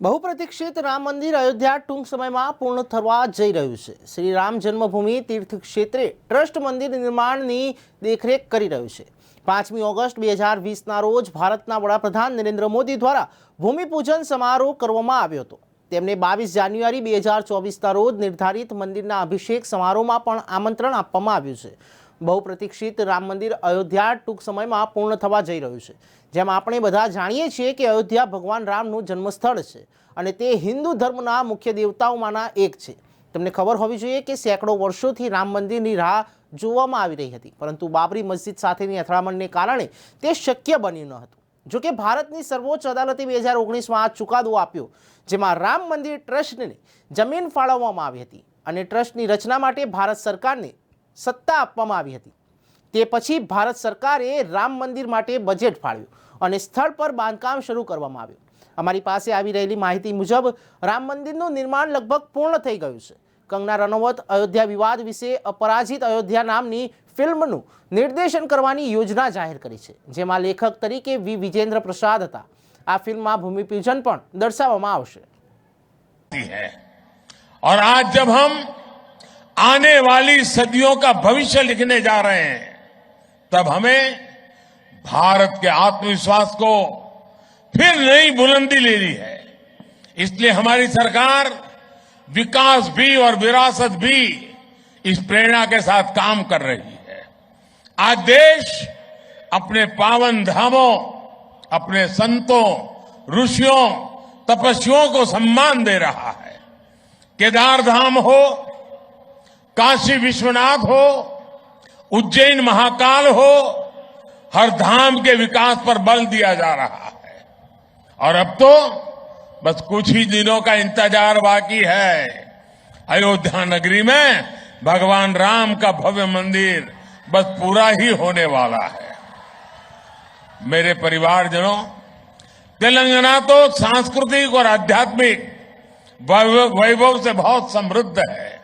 બહુપ્રતીક્ષિત રામ મંદિર અયોધ્યા ટૂંક સમયમાં પૂર્ણ થવા જઈ રહ્યું છે। શ્રી રામ જન્મભૂમિ તીર્થ ક્ષેત્રે ટ્રસ્ટ મંદિર નિર્માણની દેખરેખ કરી રહ્યું છે। 5મી ઓગસ્ટ 2020ના રોજ ભારતના વડાપ્રધાન નરેન્દ્ર મોદી દ્વારા ભૂમિપૂજન સમારોહ કરવામાં આવ્યો હતો। તેમને 22 જાન્યુઆરી 2024ના રોજ નિર્ધારિત મંદિરના અભિષેક સમારોહમાં પણ આમંત્રણ આપવામાં આવ્યું છે। બહુપ્રતીક્ષિત રામ મંદિર અયોધ્યા ટૂંક સમયમાં પૂર્ણ થવા જઈ રહ્યું છે। જેમ આપણે બધા જાણીએ છીએ કે અયોધ્યા ભગવાન રામનું જન્મસ્થળ છે અને તે હિન્દુ ધર્મના મુખ્ય દેવતાઓમાંના એક છે। તમને ખબર હોવી જોઈએ કે સેંકડો વર્ષોથી રામ મંદિરની રાહ જોવામાં આવી રહી હતી, પરંતુ બાબરી મસ્જિદ સાથેની અથડામણને કારણે તે શક્ય બન્યું ન હતું। જો કે ભારતની સર્વોચ્ચ અદાલતે 2019માં ચુકાદો આપ્યો, જેમાં રામ મંદિર ટ્રસ્ટને જમીન ફાળવવામાં આવી હતી અને ટ્રસ્ટની રચના માટે ભારત સરકારને સત્તા આપવામાં આવી હતી। તે પછી ભારત સરકારે રામ મંદિર માટે બજેટ ફાળવ્યું અને સ્થળ પર બાંધકામ શરૂ કરવામાં આવ્યું। અમારી પાસે આવી રહેલી માહિતી મુજબ રામ મંદિરનું નિર્માણ લગભગ પૂર્ણ થઈ ગયું છે। કંગના રનૌત અયોધ્યા વિવાદ વિશે અપરાજિત અયોધ્યા નામની ફિલ્મનું નિર્દેશન કરવાની યોજના જાહેર કરી છે, જેમાં લેખક તરીકે વી વિજેન્દ્ર પ્રસાદ હતા। આ ફિલ્મમાં ભૂમિપૂજન પણ દર્શાવવામાં આવશે। और आज जब हम आने वाली सदियों का भविष्य लिखने जा रहे हैं, तब हमें भारत के आत्मविश्वास को फिर नई बुलंदी लेनी है। इसलिए हमारी सरकार विकास भी और विरासत भी इस प्रेरणा के साथ काम कर रही है। आज देश अपने पावन धामों, अपने संतों, ऋषियों, तपस्वियों को सम्मान दे रहा है। केदार धाम हो, काशी विश्वनाथ हो, उज्जैन महाकाल हो, हर धाम के विकास पर बल दिया जा रहा है। और अब तो बस कुछ ही दिनों का इंतजार बाकी है। अयोध्या नगरी में भगवान राम का भव्य मंदिर बस पूरा ही होने वाला है। मेरे परिवारजनों, तेलंगाना तो सांस्कृतिक और आध्यात्मिक वैभव से बहुत समृद्ध है।